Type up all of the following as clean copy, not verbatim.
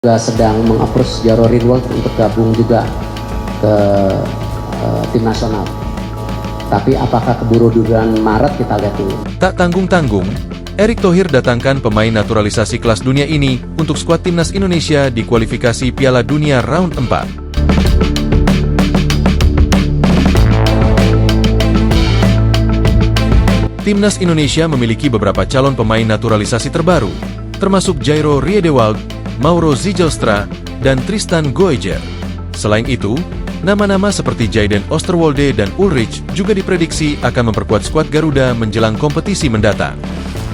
juga sedang meng-approach Jairo Ridwan untuk gabung juga ke tim nasional. Tapi apakah keburu bulan Maret, kita lihat dulu. Tak tanggung-tanggung, Erick Thohir datangkan pemain naturalisasi kelas dunia ini untuk skuad timnas Indonesia di kualifikasi Piala Dunia Round 4. Timnas Indonesia memiliki beberapa calon pemain naturalisasi terbaru, termasuk Jairo Riedewald, Mauro Zijlstra, dan Tristan Goejer. Selain itu, nama-nama seperti Jayden Osterwolde dan Ulrich juga diprediksi akan memperkuat skuad Garuda menjelang kompetisi mendatang.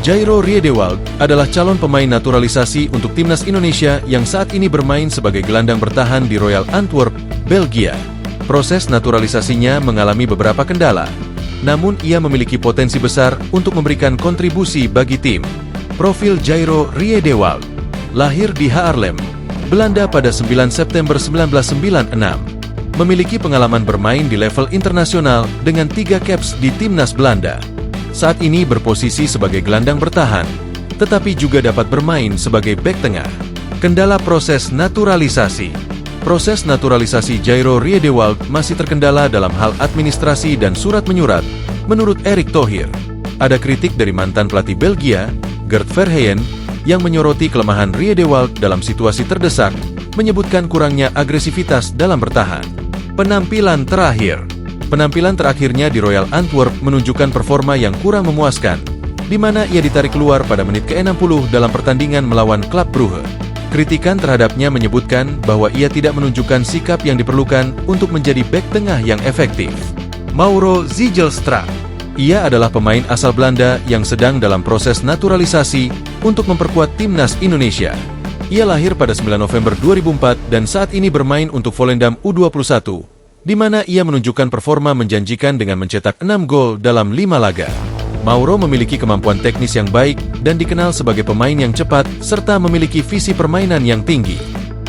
Jairo Riedewald adalah calon pemain naturalisasi untuk timnas Indonesia yang saat ini bermain sebagai gelandang bertahan di Royal Antwerp, Belgia. Proses naturalisasinya mengalami beberapa kendala, namun ia memiliki potensi besar untuk memberikan kontribusi bagi tim. Profil Jairo Riedewald lahir di Haarlem, Belanda pada 9 September 1996. Memiliki pengalaman bermain di level internasional dengan 3 caps di timnas Belanda. Saat ini berposisi sebagai gelandang bertahan, tetapi juga dapat bermain sebagai bek tengah. Kendala proses naturalisasi. Proses naturalisasi Jairo Riedewald masih terkendala dalam hal administrasi dan surat menyurat, menurut Erick Thohir. Ada kritik dari mantan pelatih Belgia, Gert Verheyen, yang menyoroti kelemahan Riedewald dalam situasi terdesak, menyebutkan kurangnya agresivitas dalam bertahan. Penampilan terakhir. Penampilan terakhirnya di Royal Antwerp menunjukkan performa yang kurang memuaskan, di mana ia ditarik keluar pada menit ke-60 dalam pertandingan melawan klub Brugge. Kritikan terhadapnya menyebutkan bahwa ia tidak menunjukkan sikap yang diperlukan untuk menjadi bek tengah yang efektif. Mauro Zijlstra. Ia adalah pemain asal Belanda yang sedang dalam proses naturalisasi untuk memperkuat timnas Indonesia. Ia lahir pada 9 November 2004 dan saat ini bermain untuk Volendam U21, di mana ia menunjukkan performa menjanjikan dengan mencetak 6 gol dalam 5 laga. Mauro memiliki kemampuan teknis yang baik dan dikenal sebagai pemain yang cepat serta memiliki visi permainan yang tinggi.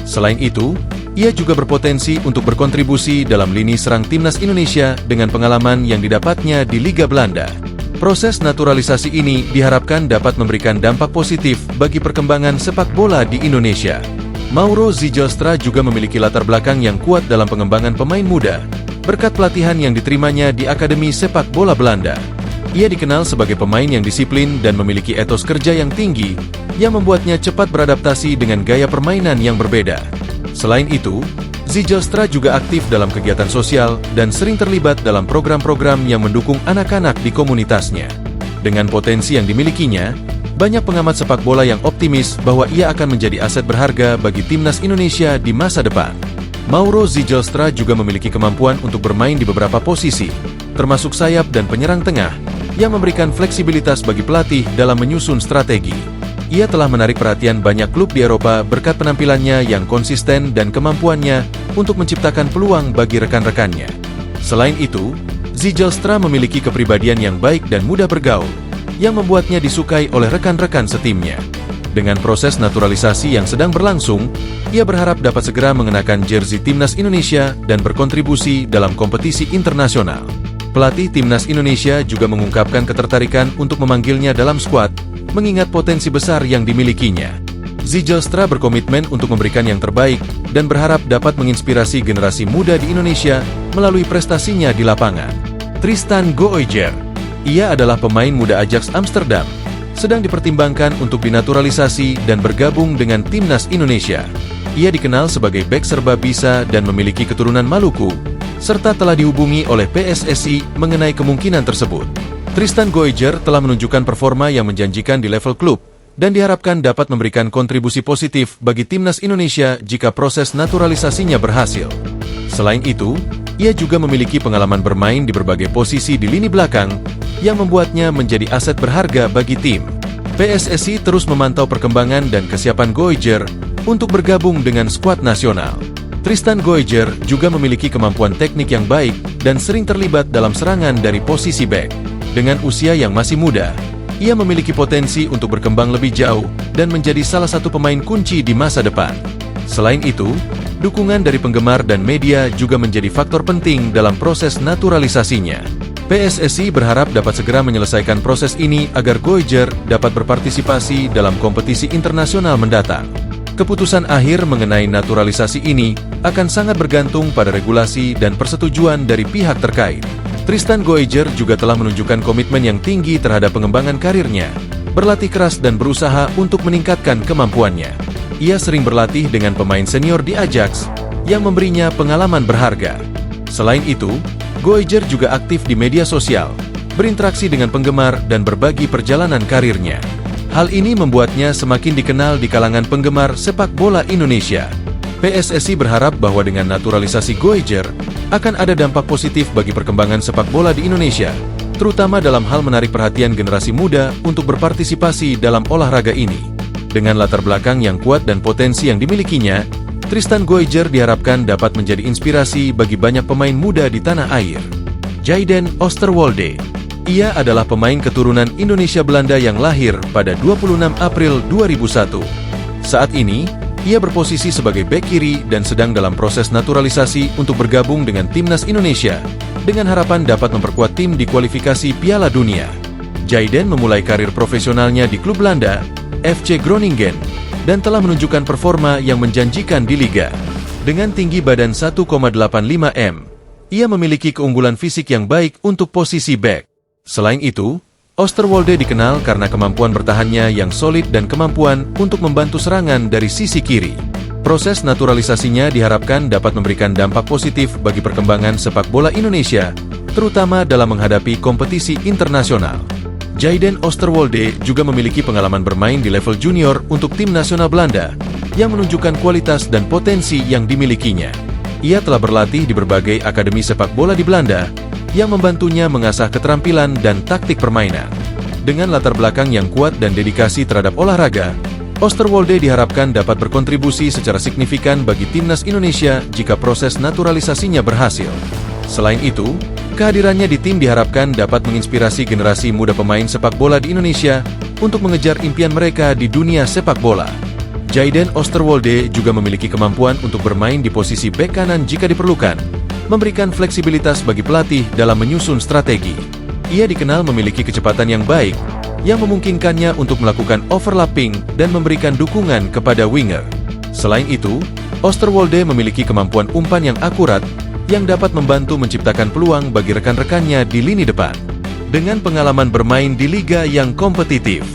Selain itu, ia juga berpotensi untuk berkontribusi dalam lini serang timnas Indonesia dengan pengalaman yang didapatnya di Liga Belanda. Proses naturalisasi ini diharapkan dapat memberikan dampak positif bagi perkembangan sepak bola di Indonesia. Mauro Zijlstra juga memiliki latar belakang yang kuat dalam pengembangan pemain muda, berkat pelatihan yang diterimanya di Akademi Sepak Bola Belanda. Ia dikenal sebagai pemain yang disiplin dan memiliki etos kerja yang tinggi, yang membuatnya cepat beradaptasi dengan gaya permainan yang berbeda. Selain itu, Zijlstra juga aktif dalam kegiatan sosial dan sering terlibat dalam program-program yang mendukung anak-anak di komunitasnya. Dengan potensi yang dimilikinya, banyak pengamat sepak bola yang optimis bahwa ia akan menjadi aset berharga bagi timnas Indonesia di masa depan. Mauro Zijlstra juga memiliki kemampuan untuk bermain di beberapa posisi, termasuk sayap dan penyerang tengah, yang memberikan fleksibilitas bagi pelatih dalam menyusun strategi. Ia telah menarik perhatian banyak klub di Eropa berkat penampilannya yang konsisten dan kemampuannya untuk menciptakan peluang bagi rekan-rekannya. Selain itu, Zijlstra memiliki kepribadian yang baik dan mudah bergaul, yang membuatnya disukai oleh rekan-rekan setimnya. Dengan proses naturalisasi yang sedang berlangsung, ia berharap dapat segera mengenakan jersey timnas Indonesia dan berkontribusi dalam kompetisi internasional. Pelatih timnas Indonesia juga mengungkapkan ketertarikan untuk memanggilnya dalam skuad, mengingat potensi besar yang dimilikinya. Zijlstra berkomitmen untuk memberikan yang terbaik dan berharap dapat menginspirasi generasi muda di Indonesia melalui prestasinya di lapangan. Tristan Goejer. Ia adalah pemain muda Ajax Amsterdam, sedang dipertimbangkan untuk dinaturalisasi dan bergabung dengan timnas Indonesia. Ia dikenal sebagai bek serba bisa dan memiliki keturunan Maluku, serta telah dihubungi oleh PSSI mengenai kemungkinan tersebut. Tristan Goejer telah menunjukkan performa yang menjanjikan di level klub dan diharapkan dapat memberikan kontribusi positif bagi timnas Indonesia jika proses naturalisasinya berhasil. Selain itu, ia juga memiliki pengalaman bermain di berbagai posisi di lini belakang yang membuatnya menjadi aset berharga bagi tim. PSSI terus memantau perkembangan dan kesiapan Goejer untuk bergabung dengan skuad nasional. Tristan Goejer juga memiliki kemampuan teknik yang baik dan sering terlibat dalam serangan dari posisi bek. Dengan usia yang masih muda, ia memiliki potensi untuk berkembang lebih jauh dan menjadi salah satu pemain kunci di masa depan. Selain itu, dukungan dari penggemar dan media juga menjadi faktor penting dalam proses naturalisasinya. PSSI berharap dapat segera menyelesaikan proses ini agar Goejer dapat berpartisipasi dalam kompetisi internasional mendatang. Keputusan akhir mengenai naturalisasi ini akan sangat bergantung pada regulasi dan persetujuan dari pihak terkait. Tristan Goijer juga telah menunjukkan komitmen yang tinggi terhadap pengembangan karirnya, berlatih keras dan berusaha untuk meningkatkan kemampuannya. Ia sering berlatih dengan pemain senior di Ajax yang memberinya pengalaman berharga. Selain itu, Goijer juga aktif di media sosial, berinteraksi dengan penggemar dan berbagi perjalanan karirnya. Hal ini membuatnya semakin dikenal di kalangan penggemar sepak bola Indonesia. PSSI berharap bahwa dengan naturalisasi Goijer akan ada dampak positif bagi perkembangan sepak bola di Indonesia, terutama dalam hal menarik perhatian generasi muda untuk berpartisipasi dalam olahraga ini. Dengan latar belakang yang kuat dan potensi yang dimilikinya, Tristan Goijer diharapkan dapat menjadi inspirasi bagi banyak pemain muda di tanah air. Jayden Oosterwolde. Ia adalah pemain keturunan Indonesia-Belanda yang lahir pada 26 April 2001. Saat ini, ia berposisi sebagai bek kiri dan sedang dalam proses naturalisasi untuk bergabung dengan timnas Indonesia dengan harapan dapat memperkuat tim di kualifikasi Piala Dunia. Jayden memulai karir profesionalnya di klub Belanda, FC Groningen, dan telah menunjukkan performa yang menjanjikan di liga. Dengan tinggi badan 1,85 m, ia memiliki keunggulan fisik yang baik untuk posisi bek. Selain itu, Oosterwolde dikenal karena kemampuan bertahannya yang solid dan kemampuan untuk membantu serangan dari sisi kiri. Proses naturalisasinya diharapkan dapat memberikan dampak positif bagi perkembangan sepak bola Indonesia, terutama dalam menghadapi kompetisi internasional. Jayden Oosterwolde juga memiliki pengalaman bermain di level junior untuk tim nasional Belanda, yang menunjukkan kualitas dan potensi yang dimilikinya. Ia telah berlatih di berbagai akademi sepak bola di Belanda, yang membantunya mengasah keterampilan dan taktik permainan. Dengan latar belakang yang kuat dan dedikasi terhadap olahraga, Oosterwolde diharapkan dapat berkontribusi secara signifikan bagi timnas Indonesia jika proses naturalisasinya berhasil. Selain itu, kehadirannya di tim diharapkan dapat menginspirasi generasi muda pemain sepak bola di Indonesia untuk mengejar impian mereka di dunia sepak bola. Jayden Oosterwolde juga memiliki kemampuan untuk bermain di posisi bek kanan jika diperlukan, memberikan fleksibilitas bagi pelatih dalam menyusun strategi. Ia dikenal memiliki kecepatan yang baik, yang memungkinkannya untuk melakukan overlapping dan memberikan dukungan kepada winger. Selain itu, Oosterwolde memiliki kemampuan umpan yang akurat, yang dapat membantu menciptakan peluang bagi rekan-rekannya di lini depan. Dengan pengalaman bermain di liga yang kompetitif,